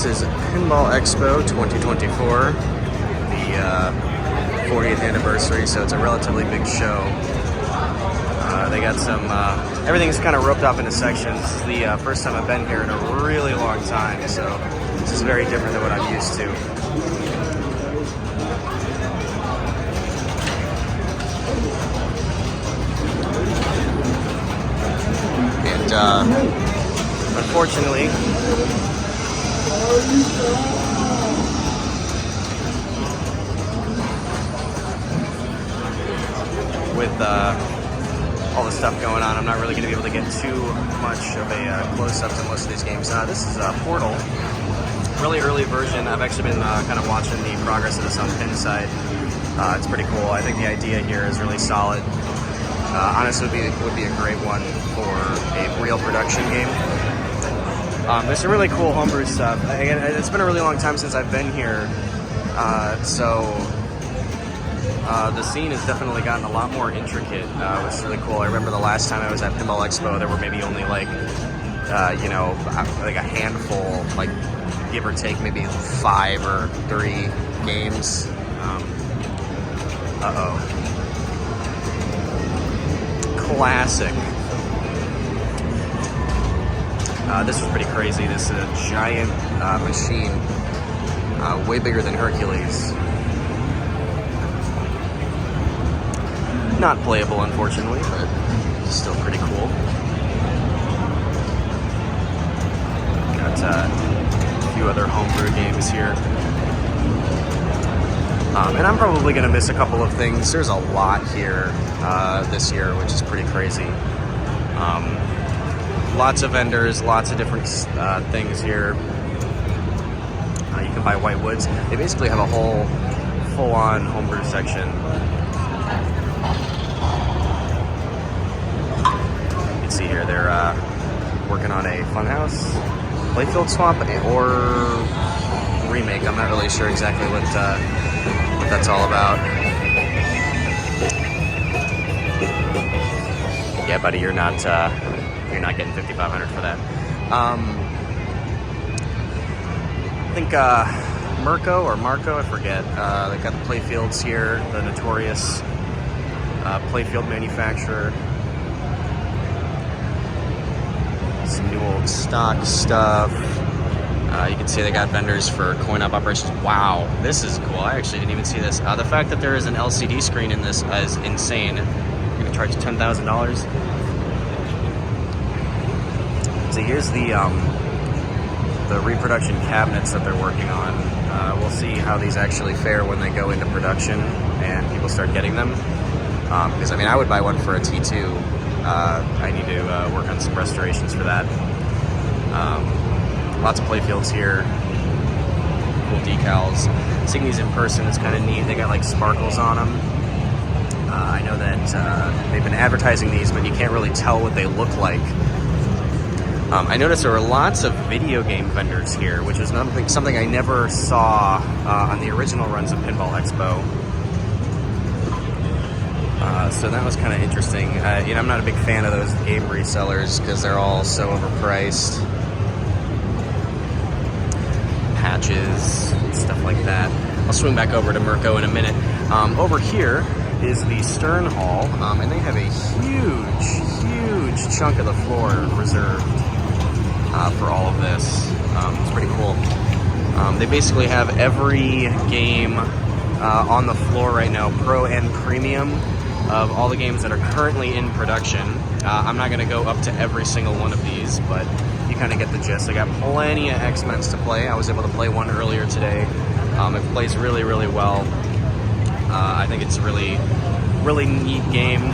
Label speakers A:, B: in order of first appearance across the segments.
A: This is Pinball Expo 2024, the 40th anniversary, so it's a relatively big show. They got some, everything's kind of roped off into sections. This is the first time I've been here in a really long time, so this is very different than what I'm used to. And unfortunately, with all the stuff going on, I'm not really going to be able to get too much of a close-up to most of these games. This is Portal, really early version. I've actually been kind of watching the progress of this on Pinside. It's pretty cool. I think the idea here is really solid. Honestly, would be a great one for a real production game. There's some really cool homebrew stuff. Again, it's been a really long time since I've been here, so the scene has definitely gotten a lot more intricate, which is really cool. I remember the last time I was at Pinball Expo, there were maybe only like, like a handful, like give or take maybe 5 or 3 games. Classic. This was pretty crazy. This is a giant machine, way bigger than Hercules. Not playable, unfortunately, but still pretty cool. Got a few other homebrew games here. And I'm probably going to miss a couple of things. There's a lot here this year, which is pretty crazy. Lots of vendors, lots of different things here. You can buy white woods. They basically have a whole full-on homebrew section. You can see here they're working on a Funhouse, Playfields swap, or remake. I'm not really sure exactly what that's all about. Yeah, buddy, you're not getting $5,500 for that. I think Marco, I forget. They got the Playfields here, the notorious Playfield manufacturer. Some new old stock stuff. You can see they got vendors for coin-op operations. Wow, this is cool. I actually didn't even see this. The fact that there is an LCD screen in this is insane. You're gonna charge $10,000. So here's the reproduction cabinets that they're working on. We'll see how these actually fare when they go into production and people start getting them. Because I mean, I would buy one for a T2. I need to work on some restorations for that. Lots of Playfields here. Cool decals. Seeing these in person is kind of neat. They got like sparkles on them. I know that they've been advertising these, but you can't really tell what they look like. I noticed there were lots of video game vendors here, which is something I never saw on the original runs of Pinball Expo. So that was kind of interesting. I'm not a big fan of those game resellers because they're all so overpriced. Patches, stuff like that. I'll swing back over to Mirko in a minute. Over here is the Stern Hall, and they have a huge chunk of the floor reserved for all of this. It's pretty cool. They basically have every game on the floor right now, Pro and Premium, of all the games that are currently in production. I'm not going to go up to every single one of these, but you kind of get the gist. I got plenty of X-Men's to play. I was able to play one earlier today. It plays really well. I think it's a really neat game.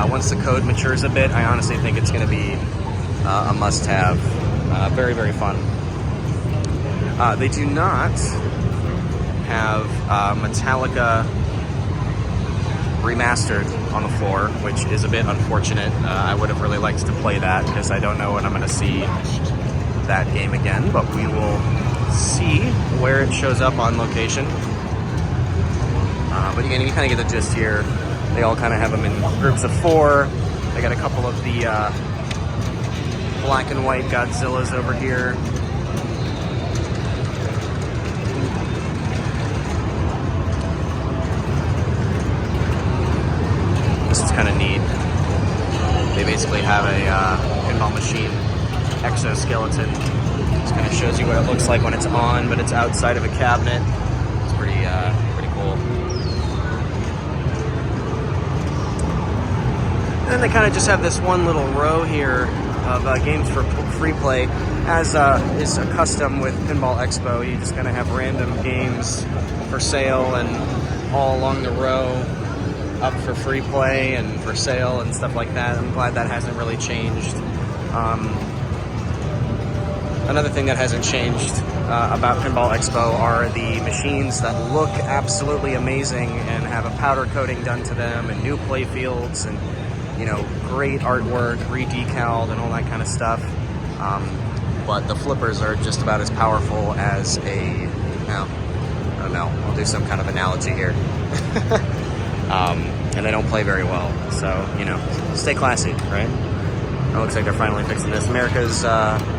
A: Once the code matures a bit, I honestly think it's going to be a must-have. Very fun. They do not have Metallica Remastered on the floor, which is a bit unfortunate. I would have really liked to play that because I don't know when I'm going to see that game again, but we will see where it shows up on location. But again, you kind of get the gist here. They all kind of have them in groups of 4. They got a couple of the black and white Godzillas over here. kind of neat. They basically have a pinball machine exoskeleton. Just kind of shows you what it looks like when it's on, but it's outside of a cabinet. It's pretty cool. And then they kind of just have this one little row here of games for free play. As is a custom with Pinball Expo, you just kind of have random games for sale and all along the row up for free play and for sale and stuff like that. I'm glad that hasn't really changed. Another thing that hasn't changed about Pinball Expo are the machines that look absolutely amazing and have a powder coating done to them and new Playfields and, you know, great artwork, re-decaled and all that kind of stuff. But the flippers are just about as powerful as a, well, I don't know, I'll do some kind of analogy here. And they don't play very well, so, you know, stay classy, right? It looks like they're finally fixing this. America's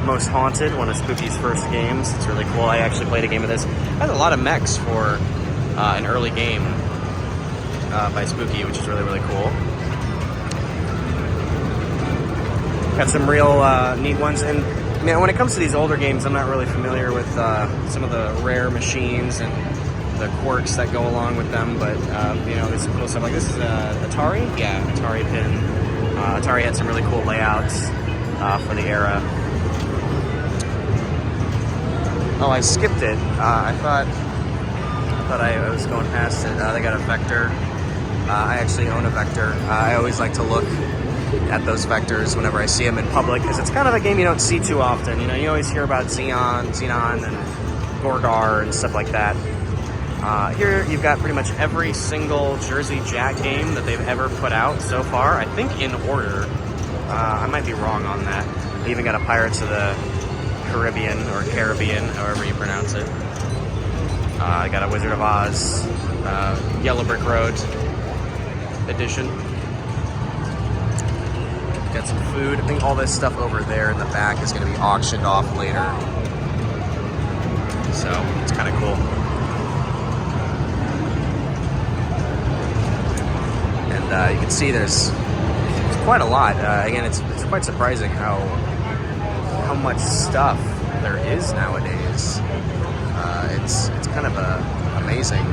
A: Most Haunted, one of Spooky's first games. It's really cool. I actually played a game of this. It has a lot of mechs for an early game by Spooky, which is really, really cool. Got some real neat ones. And man, when it comes to these older games, I'm not really familiar with some of the rare machines and the quirks that go along with them, but you know, there's some cool stuff. Like this is Atari? Yeah, Atari pin. Atari had some really cool layouts for the era. Oh, I skipped it. I thought I was going past it. They got a Vector. I actually own a Vector. I always like to look at those Vectors whenever I see them in public, because it's kind of a game you don't see too often. You know, you always hear about Xenon and Gorgar and stuff like that. Here you've got pretty much every single Jersey Jack game that they've ever put out so far, I think in order. I might be wrong on that. They even got a Pirates of the Caribbean, or Caribbean, however you pronounce it. I got a Wizard of Oz, Yellow Brick Road edition. Got some food. I think all this stuff over there in the back is going to be auctioned off later. So it's kind of cool. You can see there's quite a lot. Again, it's quite surprising how much stuff there is nowadays. It's kind of amazing.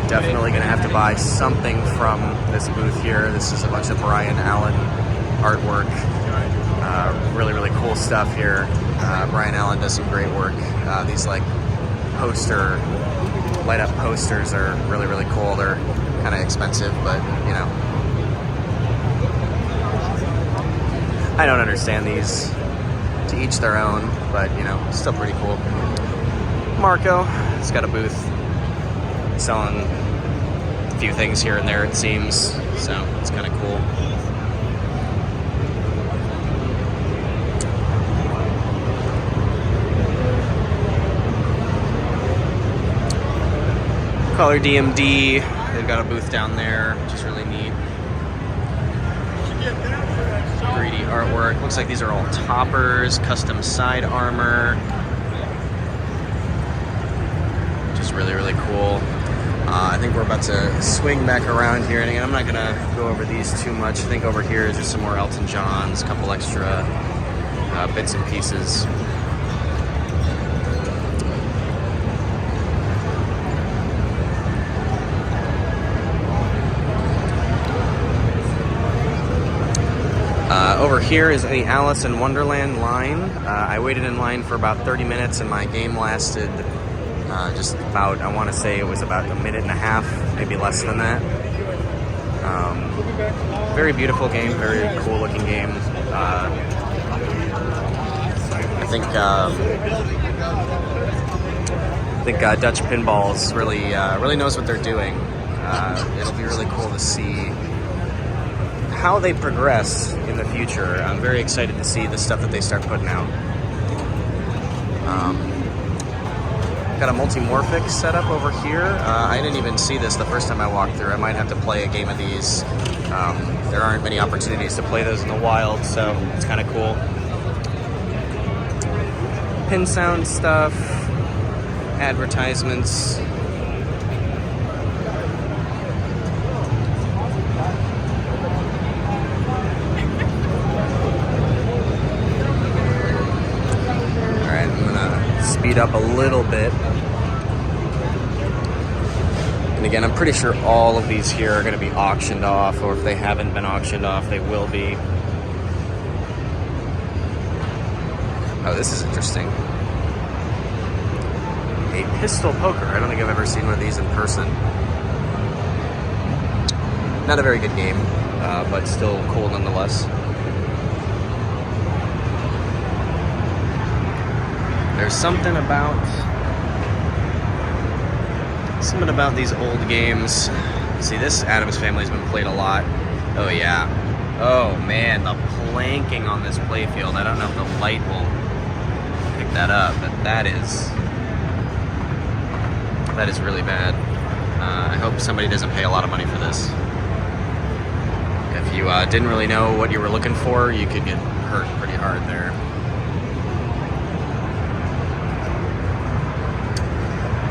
A: Definitely going to have to buy something from this booth here. This is a bunch of Brian Allen artwork. Really, really cool stuff here. Brian Allen does some great work. These like light up posters are really, really cool. They're kind of expensive, but you know, I don't understand these. To each their own, but you know, still pretty cool. Marco, it's got a booth selling a few things here and there, it seems, so it's kind of cool. Color DMD, they've got a booth down there, which is really neat. 3D artwork. Looks like these are all toppers, custom side armor, which is really, really cool. I think we're about to swing back around here, and again, I'm not going to go over these too much. I think over here is just some more Elton Johns, a couple extra bits and pieces. Over here is the Alice in Wonderland line. I waited in line for about 30 minutes and my game lasted just about, I want to say it was about a minute and a half, maybe less than that. Very beautiful game, very cool looking game. I think Dutch Pinballs really knows what they're doing. It'll be really cool to see how they progress in the future. I'm very excited to see the stuff that they start putting out. Got a multi-morphic setup over here. I didn't even see this the first time I walked through. I might have to play a game of these. There aren't many opportunities to play those in the wild, so it's kind of cool. Pin sound stuff, advertisements. little bit. And again, I'm pretty sure all of these here are going to be auctioned off, or if they haven't been auctioned off, they will be. Oh, this is interesting. A pistol poker. I don't think I've ever seen one of these in person. Not a very good game, but still cool nonetheless. There's something about these old games. See, this Addams Family's been played a lot. Oh yeah. Oh man, the planking on this playfield. I don't know if the light will pick that up, but that is really bad. I hope somebody doesn't pay a lot of money for this. If you didn't really know what you were looking for, you could get hurt pretty hard there.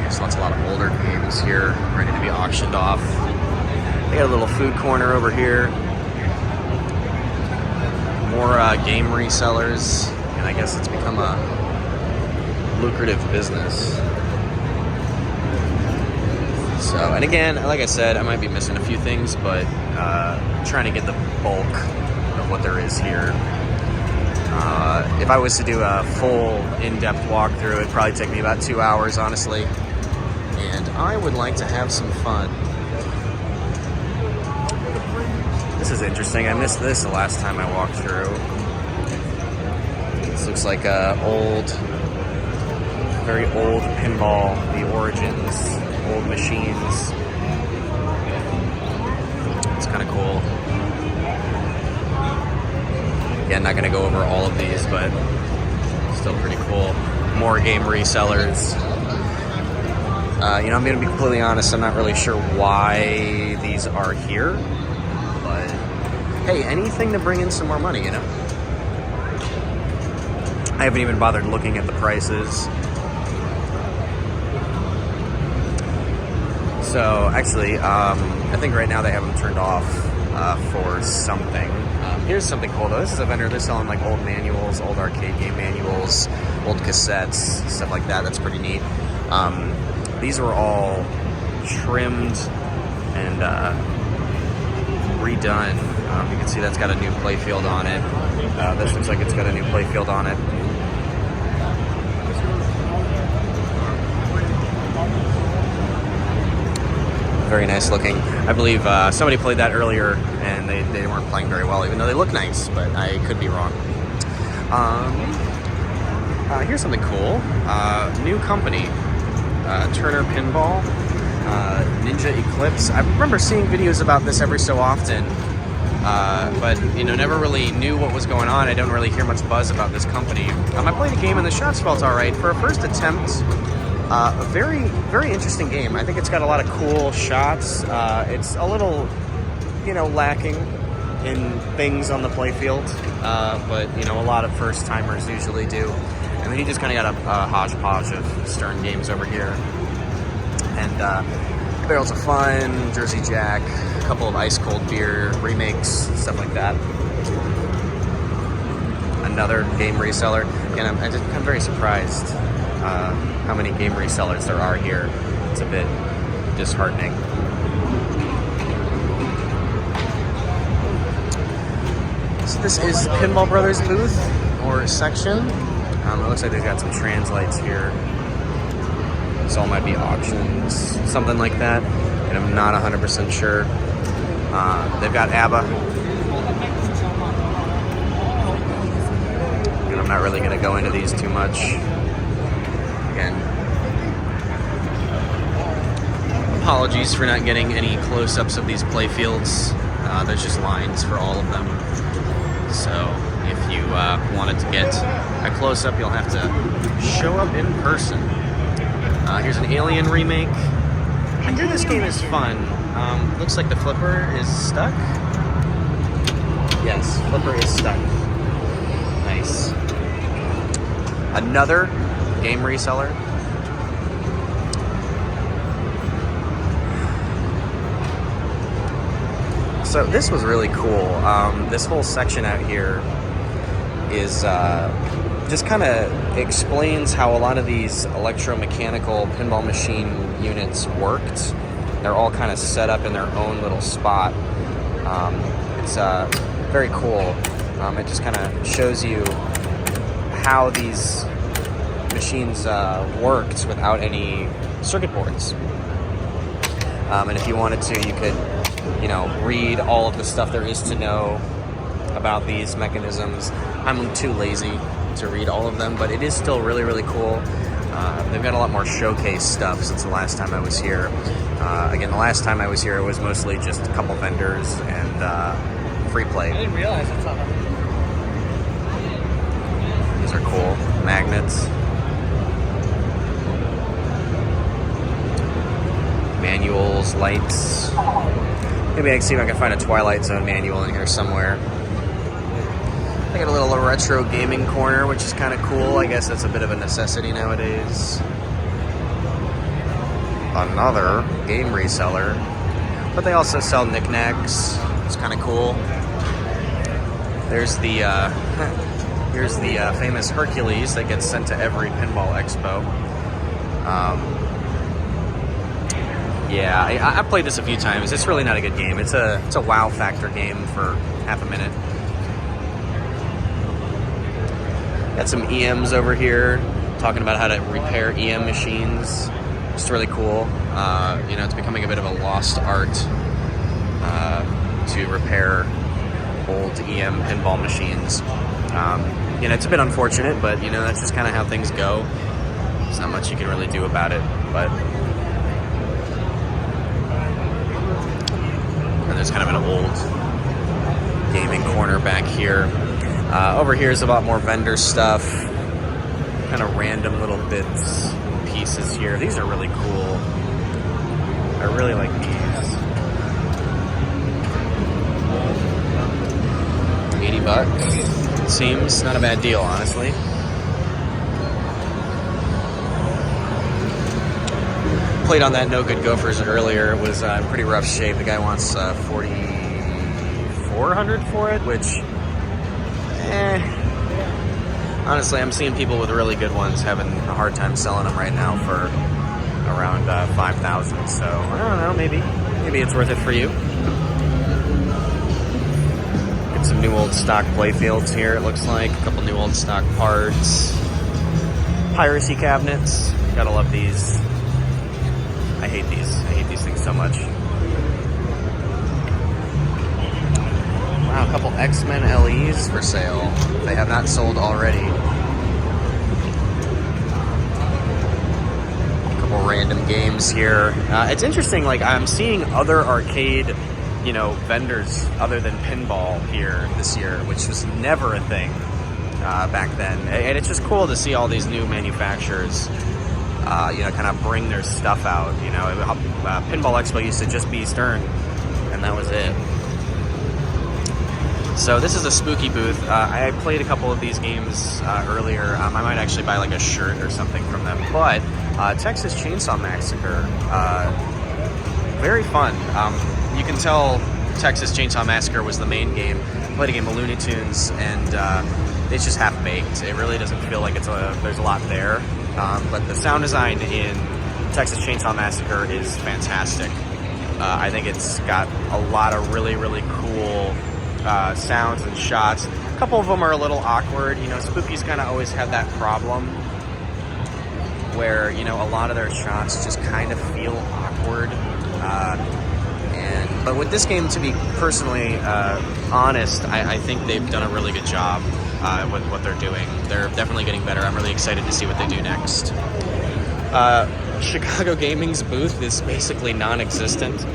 A: There's a lot of older games here ready to be auctioned off. They got a little food corner over here. More game resellers, and I guess it's become a lucrative business. So, and again, like I said, I might be missing a few things, but trying to get the bulk of what there is here. If I was to do a full in-depth walkthrough, it'd probably take me about 2 hours, honestly. And I would like to have some fun. This is interesting. I missed this the last time I walked through. This looks like a very old pinball, the origins, old machines. It's kind of cool. Again, not going to go over all of these, but still pretty cool. More game resellers. I'm going to be completely honest, I'm not really sure why these are here, but hey, anything to bring in some more money, you know? I haven't even bothered looking at the prices. So, actually, I think right now they have them turned off for something. Here's something cool, though. This is a vendor, they're selling like old manuals, old arcade game manuals, old cassettes, stuff like that. That's pretty neat. These were all trimmed and redone. You can see that's got a new playfield on it. This looks like it's got a new playfield on it. Very nice looking. I believe somebody played that earlier and they weren't playing very well, even though they look nice, but I could be wrong. Here's something cool. New company. Turner Pinball, Ninja Eclipse. I remember seeing videos about this every so often, but never really knew what was going on. I don't really hear much buzz about this company. I played a game and the shots felt all right for a first attempt. A very, very interesting game. I think it's got a lot of cool shots. It's a little, lacking in things on the playfield, but a lot of first timers usually do. And then he just kind of got a hodgepodge of Stern games over here. And Barrels of Fun, Jersey Jack, a couple of ice cold beer remakes, stuff like that. Another game reseller. And I'm very surprised how many game resellers there are here. It's a bit disheartening. So this is Pinball Brothers booth or section. It looks like they've got some translates here. This all might be auctions, something like that, and I'm not 100% sure. They've got ABBA. And I'm not really going to go into these too much. Again, apologies for not getting any close-ups of these playfields. There's just lines for all of them. So if you wanted to get a close-up, you'll have to show up in person. Here's an Alien remake. I hear this game is fun. Looks like the flipper is stuck. Yes, flipper is stuck. Nice. Another game reseller. So this was really cool. This whole section out here is just kind of explains how a lot of these electromechanical pinball machine units worked. They're all kind of set up in their own little spot. It's very cool. It just kind of shows you how these machines worked without any circuit boards. And if you wanted to, you could, read all of the stuff there is to know about these mechanisms. I'm too lazy to read all of them, but it is still really, really cool. They've got a lot more showcase stuff since the last time I was here. Again, the last time I was here, it was mostly just a couple vendors and free play.
B: I didn't realize that's all.
A: These are cool. Magnets. Manuals, lights. Maybe I can see if I can find a Twilight Zone manual in here somewhere. I got a little retro gaming corner, which is kind of cool. I guess that's a bit of a necessity nowadays. Another game reseller. But they also sell knickknacks. It's kind of cool. There's the here's the famous Hercules that gets sent to every Pinball Expo. Yeah, I've played this a few times. It's really not a good game. It's a wow factor game for half a minute. Got some EMs over here, talking about how to repair EM machines. It's really cool. It's becoming a bit of a lost art to repair old EM pinball machines. It's a bit unfortunate, but that's just kind of how things go. There's not much you can really do about it, but. And there's kind of an old gaming corner back here. Over here is a lot more vendor stuff. Kind of random little bits and pieces here. These are really cool. I really like these. $80, it seems. Not a bad deal, honestly. Played on that No Good Gophers earlier. It was in pretty rough shape. The guy wants $4,400 for it, which, honestly, I'm seeing people with really good ones having a hard time selling them right now for around $5,000. So I don't know. Maybe it's worth it for you. Get some new old stock Playfields here. It looks like a couple new old stock parts. Piracy cabinets. Gotta love these. I hate these things so much. Wow, a couple X-Men LEs for sale. They have not sold already. A couple random games here. It's interesting, like I'm seeing other arcade, vendors other than pinball here this year, which was never a thing back then. And it's just cool to see all these new manufacturers kind of bring their stuff out. Pinball Expo used to just be Stern, and that was it. So this is a spooky booth. I played a couple of these games earlier. I might actually buy like a shirt or something from them. But Texas Chainsaw Massacre, very fun. You can tell Texas Chainsaw Massacre was the main game. I played a game of Looney Tunes, and it's just half-baked. It really doesn't feel like there's a lot there. But the sound design in Texas Chainsaw Massacre is fantastic. I think it's got a lot of really, really cool sounds and shots. A couple of them are a little awkward. Spookies kind of always have that problem where, a lot of their shots just kind of feel awkward. But with this game, to be personally honest, I think they've done a really good job with what they're doing. They're definitely getting better. I'm really excited to see what they do next. Chicago Gaming's booth is basically non-existent.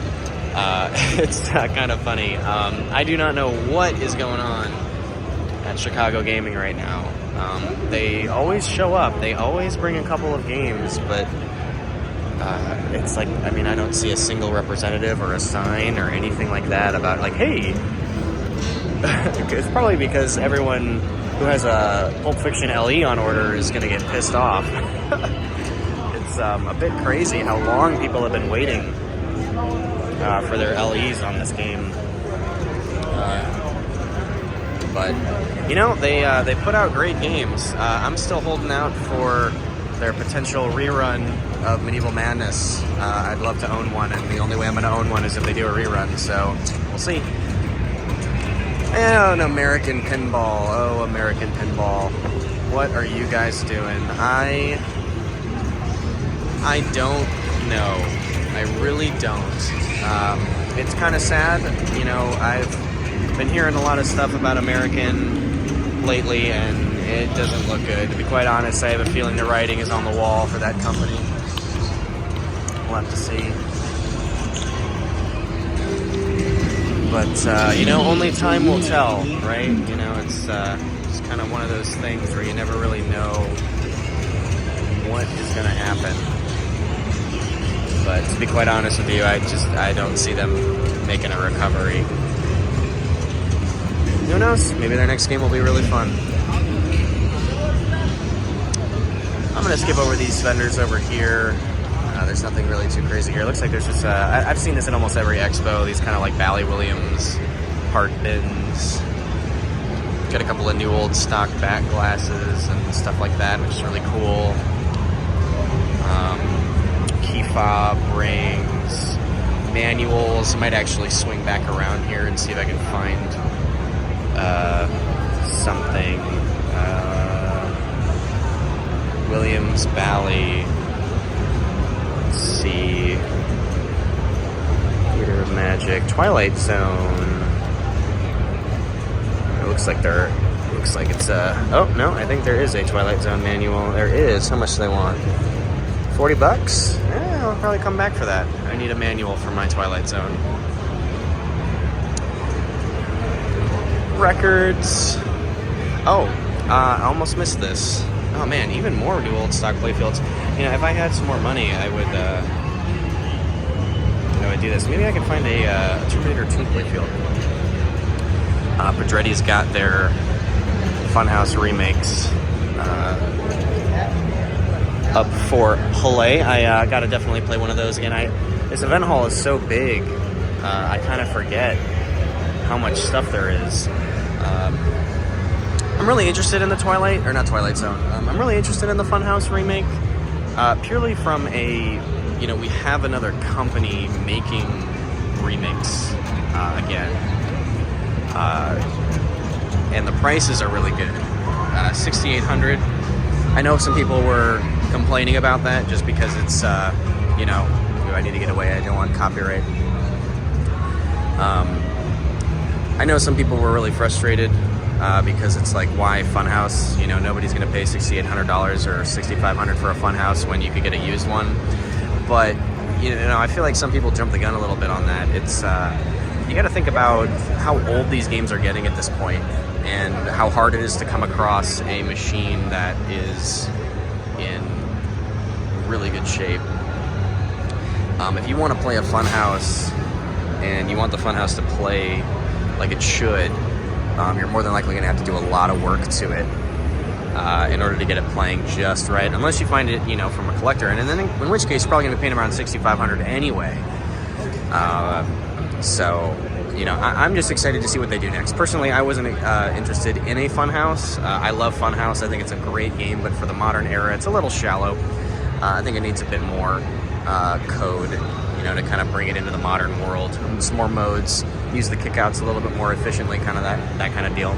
A: It's kind of funny. I do not know what is going on at Chicago Gaming right now. They always show up. They always bring a couple of games, but it's like, I don't see a single representative or a sign or anything like that about like, hey. It's probably because everyone who has a Pulp Fiction LE on order is going to get pissed off. It's a bit crazy how long people have been waiting for their LEs on this game. But you know, they put out great games. I'm still holding out for their potential rerun of Medieval Madness. I'd love to own one, and the only way I'm going to own one is if they do a rerun. So we'll see. And American Pinball. Oh, American Pinball. What are you guys doing? I don't know. I really don't. It's kind of sad. You know, I've been hearing a lot of stuff about American lately, and it doesn't look good. To be quite honest, I have a feeling the writing is on the wall for that company. We'll have to see. But, you know, only time will tell, right? You know, it's kind of one of those things where you never really know what is going to happen. But to be quite honest with you, I don't see them making a recovery. Who knows? Maybe their next game will be really fun. I'm going to skip over these vendors over here. There's nothing really too crazy here. It looks like there's just, I've seen this at almost every expo, these kind of like Bally Williams part bins. Got a couple of new old stock back glasses and stuff like that, which is really cool. Key fob, rings, manuals. I might actually swing back around here and see if I can find something. Williams Bally. Let's see. Theater of Magic. Twilight Zone. It looks like it's oh no, I think there is a Twilight Zone manual. There is. How much do they want? $40? I'll probably come back for that. I need a manual for my Twilight Zone. Records. Oh, I almost missed this. Oh man, even more new old stock Playfields. You know, if I had some more money, I would do this. Maybe I could find a Tomb Raider 2 Playfield. Pedretti's got their Funhouse remakes up for play. I gotta definitely play one of those again. This event hall is so big, I kind of forget how much stuff there is. I'm really interested in the Twilight Zone. I'm really interested in the Funhouse remake, purely from you know, we have another company making remakes again. And the prices are really good. $6,800. I know some people were complaining about that just because it's, you know, I need to get away. I don't want copyright. I know some people were really frustrated because it's like, why Funhouse? You know, nobody's going to pay $6,800 or $6,500 for a Funhouse when you could get a used one. But, you know, I feel like some people jump the gun a little bit on that. It's, you got to think about how old these games are getting at this point and how hard it is to come across a machine that is in really good shape. If you want to play a Funhouse and you want the Funhouse to play like it should, you're more than likely going to have to do a lot of work to it in order to get it playing just right, unless you find it, you know, from a collector, and then in which case you're probably going to be paying around $6,500 anyway. So, you know, I'm just excited to see what they do next. Personally, I wasn't interested in a Funhouse. I love Funhouse. I think it's a great game, but for the modern era, it's a little shallow. I think it needs a bit more code, you know, to kind of bring it into the modern world. Some more modes, use the kickouts a little bit more efficiently, kind of that kind of deal.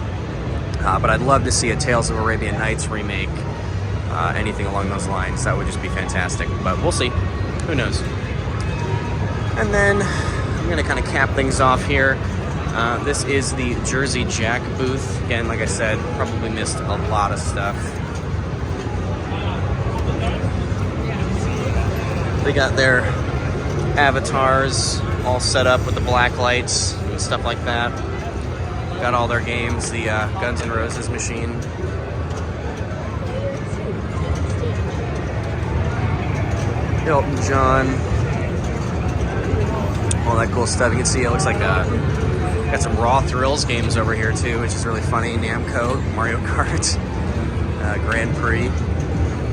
A: But I'd love to see a Tales of Arabian Nights remake, anything along those lines. That would just be fantastic, but we'll see. Who knows? And then I'm going to kind of cap things off here. This is the Jersey Jack booth. Again, like I said, probably missed a lot of stuff. They got their avatars all set up with the black lights and stuff like that. Got all their games, the Guns N' Roses machine. Elton John. All that cool stuff. You can see it looks like got some Raw Thrills games over here too, which is really funny. Namco, Mario Kart, Grand Prix,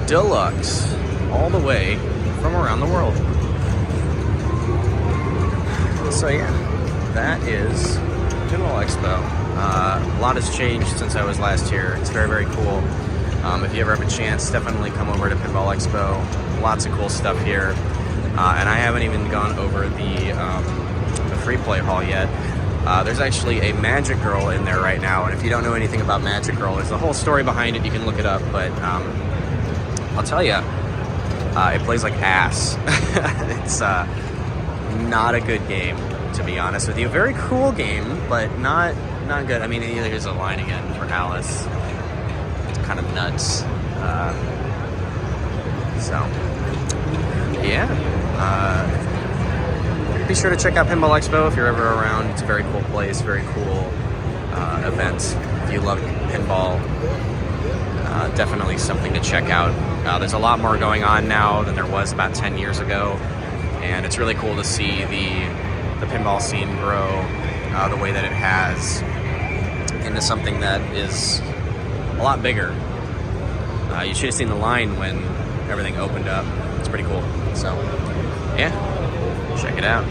A: Deluxe, all the way from around the world. So yeah, that is Pinball Expo. A lot has changed since I was last here. It's very, very cool. If you ever have a chance, definitely come over to Pinball Expo. Lots of cool stuff here. And I haven't even gone over the free play hall yet. There's actually a Magic Girl in there right now, and if you don't know anything about Magic Girl, there's a whole story behind it. You can look it up, but I'll tell you, it plays like ass. It's not a good game, to be honest with you. Very cool game, but not good. I mean, here's a line again for Alice. It's kind of nuts. So, yeah. Be sure to check out Pinball Expo if you're ever around. It's a very cool place, very cool event. If you love pinball, definitely something to check out. There's a lot more going on now than there was about 10 years ago, and it's really cool to see the pinball scene grow the way that it has into something that is a lot bigger. You should have seen the line when everything opened up. It's pretty cool. So, yeah, check it out.